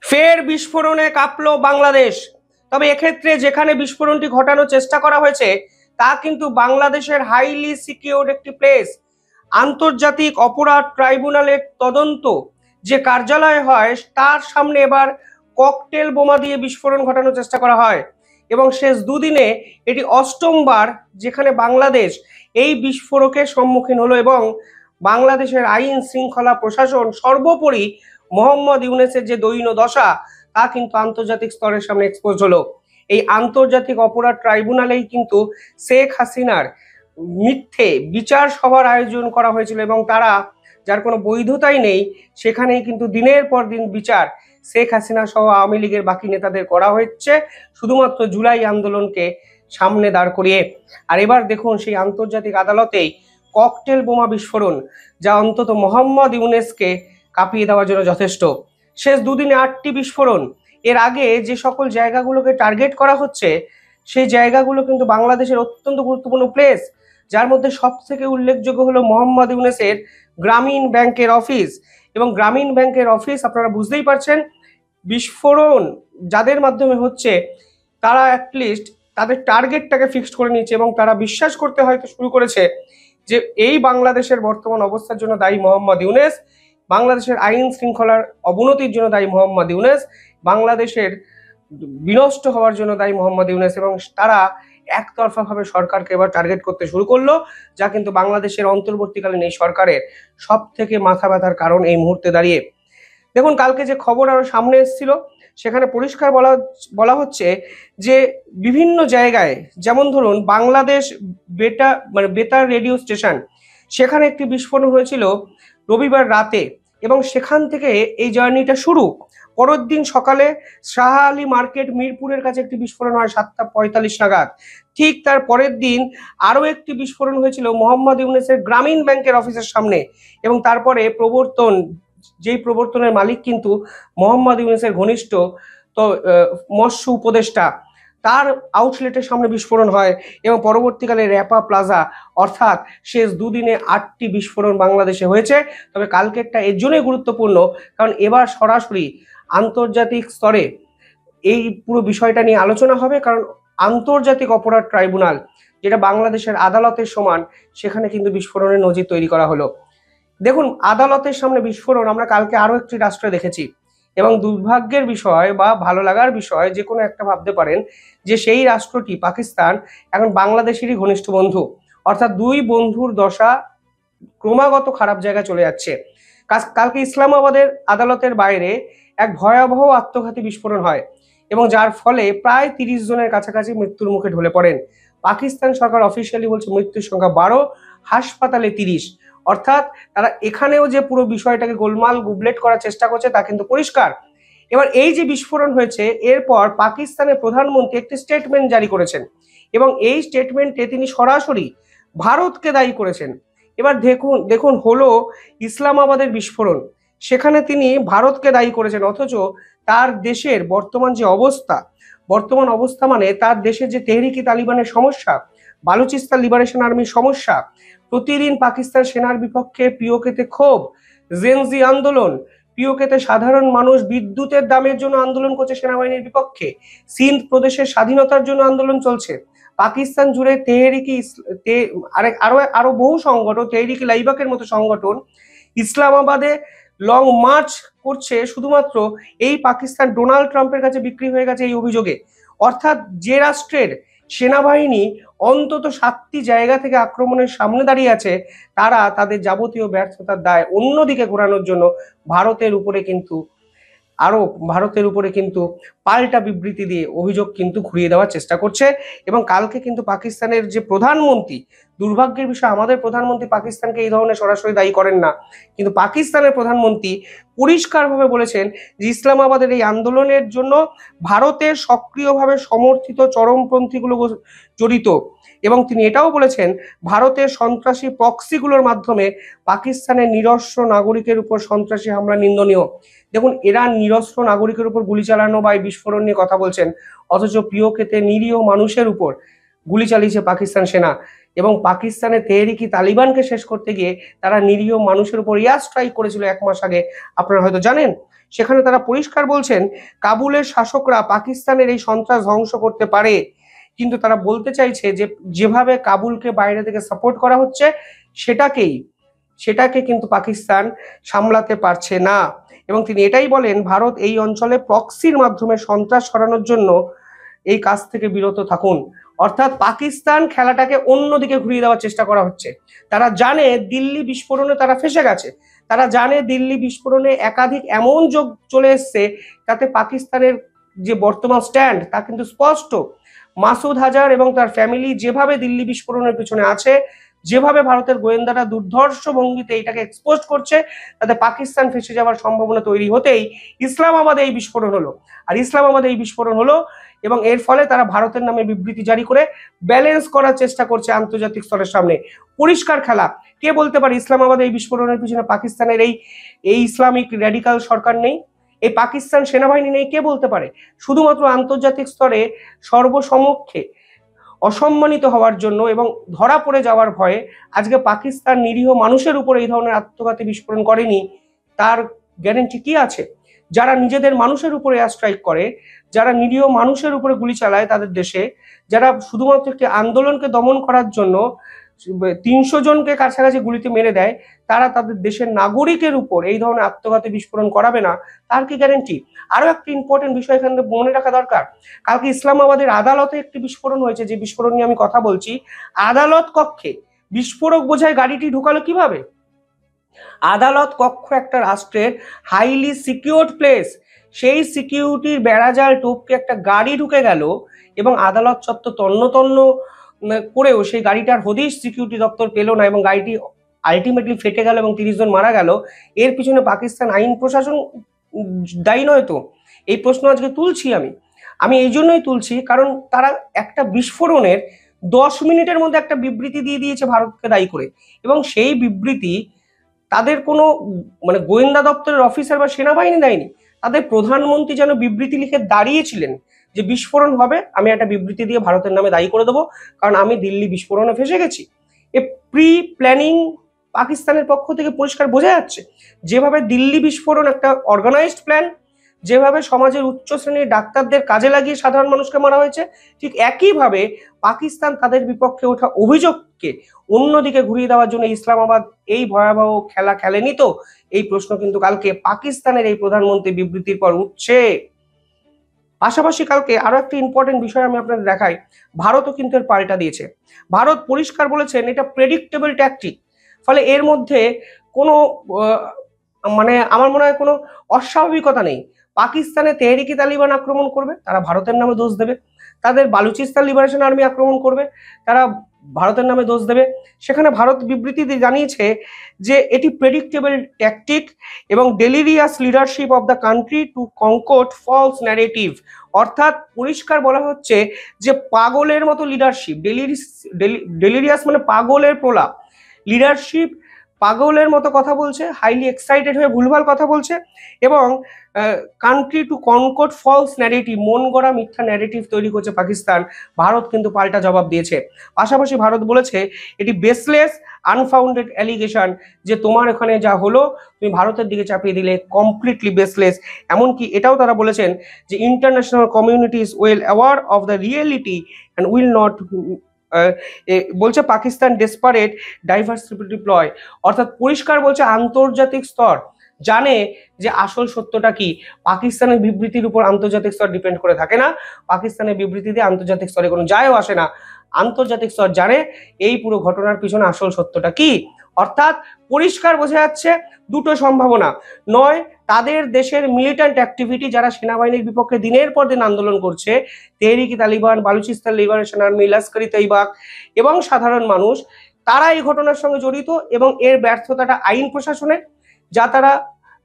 ফের বিস্ফোরণে কাঁপলো বাংলাদেশ। তবে এক্ষেত্রে যেখানে বিস্ফোরণটি ঘটানোর চেষ্টা করা হয়েছে তা কিন্তু বাংলাদেশের হাইলি সিকিউরড একটি প্লেস। আন্তর্জাতিক অপরাধ ট্রাইব্যুনালের তদন্ত যে কার্যালয় হয় তার সামনে এবার ককটেল বোমা দিয়ে বিস্ফোরণ ঘটানোর চেষ্টা করা হয় এবং শেষ দুদিনে এটি অষ্টমবার যেখানে বাংলাদেশ এই বিস্ফোরকের সম্মুখীন হলো এবং বাংলাদেশের আইন শৃঙ্খলা প্রশাসন সর্বোপরি মোহাম্মদ ইউনূসের যে দৈন্য দশা তা কিন্তু আন্তর্জাতিক স্তরের সামনে এক্সপোজ হলো। এই আন্তর্জাতিক অপরাধ ট্রাইব্যুনালেই কিন্তু শেখ হাসিনার মিথ্যে বিচার সভার আয়োজন করা হয়েছিল এবং তারা যার কোনো বৈধতাই নেই সেখানেই কিন্তু দিনের পর দিন বিচার শেখ হাসিনা সহ আওয়ামী লীগের বাকি নেতাদের করা হচ্ছে শুধুমাত্র জুলাই আন্দোলনকে সামনে দাঁড় করিয়ে। আর এবার দেখুন সেই আন্তর্জাতিক আদালতেই ককটেল বোমা বিস্ফোরণ, যা অন্তত মোহাম্মদ ইউনূসকে কাঁপিয়ে দেওয়ার জন্য যথেষ্ট। শেষ দুদিনে 8টি বিস্ফোরণ। এর আগে যে সকল জায়গাগুলোকে টার্গেট করা হচ্ছে সেই জায়গাগুলো কিন্তু বাংলাদেশের অত্যন্ত গুরুত্বপূর্ণ প্লেস, যার মধ্যে সব থেকে উল্লেখযোগ্য হলো মোহাম্মদ ইউনূসের গ্রামীণ ব্যাংকের অফিস। এবং গ্রামীণ ব্যাংকের অফিস আপনারা বুঝতেই পারছেন, বিস্ফোরণ যাদের মাধ্যমে হচ্ছে তারা অ্যাটলিস্ট তাদের টার্গেটটাকে ফিক্সড করে নিয়েছে এবং তারা বিশ্বাস করতে হয়তো শুরু করেছে যে এই বাংলাদেশের বর্তমান অবস্থার জন্য দায়ী মোহাম্মদ ইউনূস, বাংলাদেশের আইন শৃঙ্খলার অবনতির জন্য দায়ী মোহাম্মদ ইউনূস, বাংলাদেশের বিনষ্ট হওয়ার জন্য দায়ী মোহাম্মদ ইউনূস, এবং তারা একতরফাভাবে সরকারকে এবার টার্গেট করতে শুরু করলো, যা কিন্তু বাংলাদেশের অন্তর্বর্তীকালীন এই সরকারের সব থেকে মাথা ব্যথার কারণ এই মুহূর্তে দাঁড়িয়ে। দেখুন কালকে যে খবর আরো সামনে এসেছিল সেখানে পরিষ্কার বলা হচ্ছে যে বিভিন্ন জায়গায়, যেমন ধরুন বাংলাদেশ বেতার রেডিও স্টেশন, সেখানে একটি বিস্ফোরণ হয়েছিল রবিবার রাতে এবং সেখান থেকে এই জার্নিটা শুরু। পরের দিন সকালে শাহ আলী মার্কেট মিরপুরের কাছে একটি বিস্ফোরণ হয় 7টা 45 নাগাদ। ঠিক তার পরের দিন আরো একটি বিস্ফোরণ হয়েছিল মোহাম্মদ ইউনূসের গ্রামীণ ব্যাংকের অফিসের সামনে এবং তারপরে যেই প্রবর্তনের মালিক কিন্তু মোহাম্মদ ইউনূসের ঘনিষ্ঠ তো মৎস্য উপদেষ্টা, তার আউটলেটের সামনে বিস্ফোরণ হয় এবং পরবর্তীকালে র্যাপা প্লাজা, অর্থাৎ শেষ দুদিনে 8টি বিস্ফোরণ বাংলাদেশে হয়েছে। তবে কালকেরটা এর জন্যই গুরুত্বপূর্ণ কারণ এবার সরাসরি আন্তর্জাতিক স্তরে এই পুরো বিষয়টা নিয়ে আলোচনা হবে, কারণ আন্তর্জাতিক অপরাধ ট্রাইব্যুনাল যেটা বাংলাদেশের আদালতের সমান, সেখানে কিন্তু বিস্ফোরণের নজির তৈরি করা হলো। দেখুন আদালতের সামনে বিস্ফোরণ আমরা কালকে আরো একটি রাষ্ট্রে দেখেছি এবং দুর্ভাগ্যের বিষয় বা ভালো লাগার বিষয় যে কোনো একটা ভাবতে পারেন যে সেই রাষ্ট্রটি পাকিস্তান এখন বাংলাদেশেরই ঘনিষ্ঠ বন্ধু, অর্থাৎ দুই বন্ধুর দশা ক্রমাগত খারাপ জায়গায় চলে যাচ্ছে। কালকে ইসলামাবাদের আদালতের বাইরে এক ভয়াবহ আত্মঘাতী বিস্ফোরণ হয় এবং যার ফলে প্রায় 30 জনের কাছাকাছি মৃত্যুর মুখে ঢলে পড়েন। পাকিস্তান সরকার অফিসিয়ালি বলছে মৃত্যুর সংখ্যা 12, হাসপাতালে 30। অর্থাৎ তারা এখানেও যে পুরো বিষয়টাকে গোলমাল গুবলেট করার চেষ্টা করছে তা কিন্তু পরিষ্কার। এবার এই যে বিস্ফোরণ হয়েছে এরপর পাকিস্তানের প্রধানমন্ত্রী একটি স্টেটমেন্ট জারি করেছেন এবং এই স্টেটমেন্টে তিনি সরাসরি ভারতকে দায়ী করেছেন। এবার দেখুন হলো ইসলামাবাদের বিস্ফোরণ, সেখানে তিনি ভারতকে দায়ী করেছেন, অথচ তার দেশের বর্তমান অবস্থা মানে তার দেশের যে তেহরিকি তালিবানের সমস্যা, বালুচিস্তান লিবারেশন আর্মির সমস্যা, প্রতিদিন পাকিস্তান সেনার বিপক্ষে পিওকেতে ক্ষোভ, জেনজি আন্দোলন, পিওকেতে সাধারণ মানুষ বিদ্যুতের দামের জন্য আন্দোলন করছে সেনাবাহিনীর বিপক্ষে, সিন্ধ প্রদেশের স্বাধীনতার জন্য আন্দোলন চলছে, পাকিস্তান জুড়ে আরো বহু সংগঠন, তেহরিকি লাইবাকের মতো সংগঠন ইসলামাবাদে লং মার্চ করছে শুধুমাত্র এই পাকিস্তান ডোনাল্ড ট্রাম্পের কাছে বিক্রি হয়ে গেছে এই অভিযোগে। অর্থাৎ যে রাষ্ট্রের সেনাবাহিনী অন্তত 7টি জায়গা থেকে আক্রমণের সামনে দাঁড়িয়ে আছে, তারা তাদের যাবতীয় ব্যর্থতার দায় অন্যদিকে ঘোরানোর জন্য ভারতের উপরে কিন্তু পাল্টা বিবৃতি দিয়ে অভিযোগ কিন্তু ঘুরিয়ে দেওয়ার চেষ্টা করছে। এবং কালকে কিন্তু পাকিস্তানের যে প্রধানমন্ত্রী, দুর্ভাগ্যের বিষয় আমাদের প্রধানমন্ত্রী পাকিস্তানকে এই ধরনের সরাসরি দায়ী করেন না, কিন্তু পাকিস্তানের প্রধানমন্ত্রী পরিষ্কারভাবে বলেছেন যে ইসলামাবাদের এই আন্দোলনের জন্য ভারতের সক্রিয়ভাবে সমর্থিত চরমপন্থীগুলো জড়িত এবং তিনি এটাও বলেছেন ভারতের সন্ত্রাসী প্রক্সিগুলোর মাধ্যমে পাকিস্তানের নিরস্ত্র নাগরিকের উপর সন্ত্রাসী হামলা নিন্দনীয়। দেখুন এরা নিরস্ত্র নাগরিকের উপর গুলি চালানো বা বিস্ফোরণ নিয়ে কথা বলছেন, অথচ পিওকেতে নিরীহ মানুষের উপর গুলি চালিয়েছে পাকিস্তান সেনা এবং পাকিস্তানের তেহরিকি তালিবানকে শেষ করতে গিয়ে তারা নিরীহ মানুষের উপর এয়ার স্ট্রাইক করেছিল 1 মাস আগে, আপনারা হয়তো জানেন। সেখানে তারা পরিষ্কার বলছেন কাবুলের শাসকরা পাকিস্তানের এই সন্ত্রাস ধ্বংস করতে পারে, কিন্তু তারা বলতে চাইছে যে যেভাবে কাবুলকে বাইরে থেকে সাপোর্ট করা হচ্ছে সেটাকে কিন্তু পাকিস্তান সামলাতে পারছে না। এবং তিনি এটাই বলেন ভারত এই অঞ্চলে প্রক্সির মাধ্যমে সন্ত্রাস সরানোর জন্য এই কাজ থেকে বিরত থাকুন। অর্থাৎ পাকিস্তান খেলাটাকে অন্যদিকে ঘুরিয়ে দেওয়ার চেষ্টা করা হচ্ছে। তারা জানে দিল্লি বিস্ফোরণে তারা ফেসে গেছে, তারা জানে দিল্লি বিস্ফোরণে একাধিক এমন যোগ চলে এসছে তাতে পাকিস্তানের যে বর্তমান স্ট্যান্ড তা কিন্তু স্পষ্ট। মাসুদ হাজার এবং তার ফ্যামিলি যেভাবে দিল্লি বিস্ফোরণের পিছনে আছে, যেভাবে ভারতের গোয়েন্দারা দুর্ধর্ষ ভঙ্গিতে এটাকে এক্সপোজ করছে, তাতে পাকিস্তান ফেসে যাওয়ার সম্ভাবনা তৈরি হতেই ইসলামাবাদে এই বিস্ফোরণ হলো। আর ইসলামাবাদে এই বিস্ফোরণ হলো এবং এর ফলে তারা ভারতের নামে বিবৃতি জারি করে ব্যালেন্স করার চেষ্টা করছে আন্তর্জাতিক স্তরের সামনে। পরিষ্কার খেলা। কে বলতে পারে ইসলামাবাদে এই বিস্ফোরণের পিছনে পাকিস্তানের এই ইসলামিক র্যাডিকাল সরকার নেই, এই পাকিস্তান সেনাবাহিনী নেই? কে বলতে পারে? শুধুমাত্র আন্তর্জাতিক স্তরে সর্বসমক্ষে অসম্মানিত হওয়ার জন্য এবং ধরা পড়ে যাওয়ার ভয়ে আজকে পাকিস্তান নিরীহ মানুষের উপর এই ধরনের আত্মঘাতী বিস্ফোরণ করেনি, তার গ্যারেন্টি কি আছে? যারা নিজেদের মানুষের উপরে এয়ার স্ট্রাইক করে, যারা নিরীহ মানুষের উপরে গুলি চালায় তাদের দেশে, যারা শুধুমাত্র একটি আন্দোলনকে দমন করার জন্য 300 জনকে কাছাকাছি গুলিতে মেরে দেয়, তারা তাদের দেশের নাগরিকের উপর এই ধরনের আত্মঘাতী বিস্ফোরণ করাবে না, তার কি গ্যারেন্টি? আরো একটা ইম্পর্টেন্ট বিষয় এখানে মনে রাখা দরকার, কালকে ইসলামাবাদের আদালতে একটি বিস্ফোরণ হয়েছে, যে বিস্ফোরণ নিয়ে আমি কথা বলছি। আদালত কক্ষে বিস্ফোরক বোঝায় গাড়িটি ঢুকালো কিভাবে? আদালত কক্ষ একটা রাষ্ট্রের হাইলি সিকিউরড প্লেস, সেই সিকিউরিটির বেড়াজাল টপকে একটা গাড়ি ঢুকে গেল এবং আদালত চত্বর তন্ন তন্ন করেও সেই গাড়িটার হদিশ সিকিউরিটি দপ্তর পেল না এবং গাড়িটি আলটিমেটলি ফেটে গেল এবং 30 জন মারা গেল। এর পিছনে পাকিস্তান আইন প্রশাসন দায়ী নয় তো? এই প্রশ্ন আজকে তুলছি আমি এই জন্যই তুলছি কারণ তারা একটা বিস্ফোরণের 10 মিনিটের মধ্যে একটা বিবৃতি দিয়ে দিয়েছে ভারতকে দায়ী করে, এবং সেই বিবৃতি তাদের কোনো মানে গোয়েন্দা দপ্তরের অফিসার বা সেনাবাহিনী দেয়নি, তাদের প্রধানমন্ত্রী যেন বিবৃতি লিখে দাঁড়িয়েছিলেন যে বিস্ফোরণ হবে, আমি একটা বিবৃতি দিয়ে ভারতের নামে দায়ী করে দেবো কারণ আমি দিল্লি বিস্ফোরণে ফেসে গেছি। এ প্রি প্ল্যানিং পাকিস্তানের পক্ষ থেকে পরিষ্কার বোঝা যাচ্ছে। যেভাবে দিল্লি বিস্ফোরণ একটা অর্গানাইজড প্ল্যান, যেভাবে সমাজের উচ্চ শ্রেণীর ডাক্তারদের কাজে লাগিয়ে সাধারণ মানুষকে মারা হয়েছে, ঠিক একইভাবে পাকিস্তান তাদের বিপক্ষে ওঠা অভিযোগকে অন্যদিকে ঘুরিয়ে দেওয়ার জন্য ইসলামাবাদ এই ভয়াবহ খেলা খেলেনি তো? এই প্রশ্ন কিন্তু কালকে পাকিস্তানের এই প্রধানমন্ত্রী বিবৃতির পর উঠছে। পাশাপাশি কালকে আরো একটা ইম্পর্টেন্ট বিষয় আমি আপনাদের দেখাই, ভারতও কিন্তু এর পাল্টা দিয়েছে। ভারত পরিষ্কার বলেছেন এটা প্রেডিক্টেবল ট্যাকটিক, ফলে এর মধ্যে কোনো মানে আমার মনে হয় কোনো অস্বাভাবিকতা নেই। পাকিস্তানে তেহরিকি তালিবান আক্রমণ করবে, তারা ভারতের নামে দোষ দেবে। তাদের বালুচিস্তান লিবারেশন আর্মি আক্রমণ করবে, তারা ভারতের নামে দোষ দেবে। সেখানে ভারত বিবৃতিতে জানিয়েছে যে এটি প্রেডিক্টেবল ট্যাকটিক এবং delirious leadership of the country to concoct false narrative. অর্থাৎ পরিষ্কার বলা হচ্ছে যে পাগলের মতো লিডারশিপ, ডেলিরিয়াস মানে পাগলের প্রলাপ, লিডারশিপ পাগলের মতো কথা বলছে, হাইলি এক্সাইটেড হয়ে ভুলভাল কথা বলছে এবং country to concoct false narrative, মন গড়া মিথ্যা ন্যারেটিভ তৈরি করছে পাকিস্তান। ভারত কিন্তু পাল্টা জবাব দিয়েছে। পাশাপাশি ভারত বলেছে এটি বেসলেস আনফাউন্ডেড অ্যালিগেশন, যে তোমার এখানে যা হলো তুমি ভারতের দিকে চাপিয়ে দিলে, কমপ্লিটলি বেসলেস। এমনকি এটাও তারা বলেছেন যে international community is well aware of the reality and will not, বলছে পাকিস্তান ডেসপারেট ডাইভার্সিটি ডিপ্লয়, অর্থাৎ পরিষ্কার বলছে আন্তর্জাতিক স্তর জানে যে আসল সত্যটা কি। পাকিস্তানের বিবৃতির উপর আন্তর্জাতিক স্তর ডিপেন্ড করে থাকে না, পাকিস্তানের বিবৃতি দিয়ে আন্তর্জাতিক স্তরে কোনো যায়ও আসে না। আন্তর্জাতিক স্তর জানে এই পুরো ঘটনার পিছনে আসল সত্যটা কি। অর্থাৎ পরিষ্কার বোঝা যাচ্ছে দুটো সম্ভাবনা, নয় তাদের দেশের মিলিটেন্ট অ্যাক্টিভিটি, যারা সেনাবাহিনীর বিপক্ষে দিনের পর দিন আন্দোলন করছে, তেহরিকি তালিবান, বালুচিস্তান লিবারেশন আর্মি, লস্করি তৈবা এবং সাধারণ মানুষ, তারা এই ঘটনার সঙ্গে জড়িত এবং এর ব্যর্থতাটা আইন প্রশাসনের, যা তারা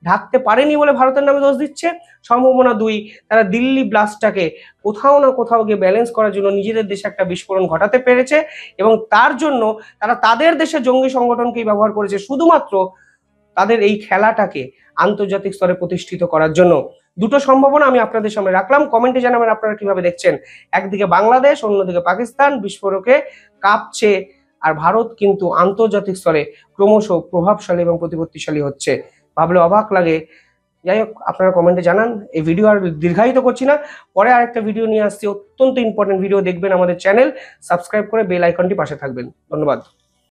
ঢাকতে পারেনি বলে ভারতের নামে দোষ দিচ্ছে। সম্ভাবনা 2, তারা দিল্লি ব্লাস্টটাকে কোথাও না কোথাও গিয়ে ব্যালেন্স করার জন্য নিজেদের দেশে একটা বিস্ফোরণ ঘটাতে পেরেছে এবং তার জন্য তারা তাদের দেশে জঙ্গি সংগঠনকেই ব্যবহার করেছে শুধুমাত্র তাদের এই খেলাটাকে আন্তর্জাতিক স্তরে প্রতিষ্ঠিত করার জন্য। দুটো সম্ভাবনা আমি আপনাদের সামনে রাখলাম, কমেন্টে জানাবেন আপনারা কিভাবে দেখছেন। একদিকে বাংলাদেশ, অন্যদিকে পাকিস্তান, বিস্ফোরকে কাঁপছে আর ভারত কিন্তু আন্তর্জাতিক স্তরে ক্রমশ প্রভাবশালী এবং প্রতিপত্তিশালী হচ্ছে। ভাবলে অবাক লাগে। যাই হোক, আপনারা কমেন্টে জানান। এই ভিডিও আর দীর্ঘায়িত করছি না, পরে আরেকটা ভিডিও নিয়ে আসছি, অত্যন্ত ইম্পর্টেন্ট ভিডিও। দেখবেন আমাদের চ্যানেল, সাবস্ক্রাইব করে বেল আইকনটি পাশে থাকবেন। ধন্যবাদ।